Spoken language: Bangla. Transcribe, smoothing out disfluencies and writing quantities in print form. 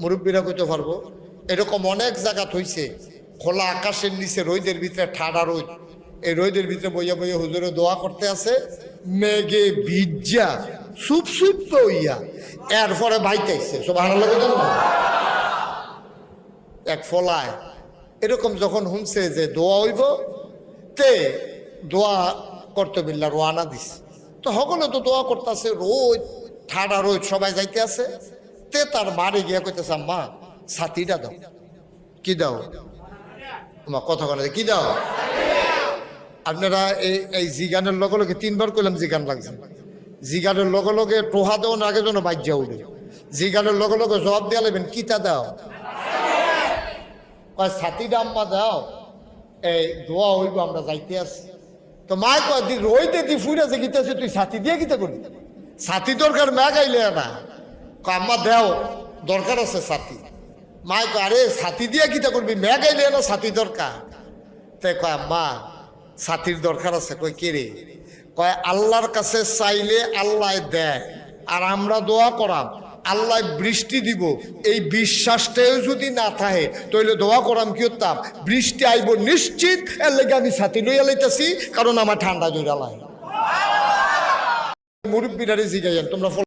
মুরব্বীরা কইতে পারবো। এরকম অনেক জায়গা হইছে খোলা আকাশের নিচে রোদের ভিতরে ঠাডা রোদ, এই রোদের ভিতরে বইয়া বইয়া হুজুরে দোয়া করতে আছে, মেঘে ভিজা সুপ সুপ হইয়া এরপরে বাইতেছে সুবহানাল্লাহ। এক ফলায় এরকম যখন শুনছে যে দোয়া হইব, তে দোয়া করতে বিল্লা রোয়ানা দিস, তো সকলে তো দোয়া করতেছে, রোদ ঠাডা রোদ সবাই যাইতে আছে। তে তার বাড়ি গিয়া কইতেছে আম্মা ছাতিটা দাও। কি দাও? তোমার কথা বলে কি দাও? আপনারা এই জিগানের লগে লগে তিনবার কইলাম জিগান লাগছে। জিগানের লগে লগে টোহা দেওয়ার আগে যেন বাজ্যা উঠে, জিগানের লগে লগে জবাব দিয়ে লাগবেন কিতা দাও? ছাতিটা আম্মা দাও, এই দোয়া হইব আমরা যাইতে আছি। তো মায় কয় দি রইতে দি ফুইরাছে গিতেছে, তুই ছাতি দিয়ে গিতে করবি? ছাতি দরকার ম্যাগ আইলে না, আম্মা দেও দরকার আছে ছাতি। মায় কয় আরে ছাতি দিয়ে গিতে করবি, ম্যাগ আইলে না ছাতি দরকার। তাই কয় আম্মা ছাতির দরকার আছে। কয় কে রে? কয় আল্লাহর কাছে চাইলে আল্লাহ দেয়, আর আমরা দোয়া করাম আল্লাহ বৃষ্টি দিব, এই বিশ্বাসটাও যদি না থাকে তাহলে দোয়া করাম কি হতাম? বৃষ্টি আইব নিশ্চিত, এর লেগে আমি ছাতি লইয়া লাইতেছি, কারণ আমার ঠান্ডা জোড়া লাগে। মুরব্বীরা জিগাইয়েন তোমরা।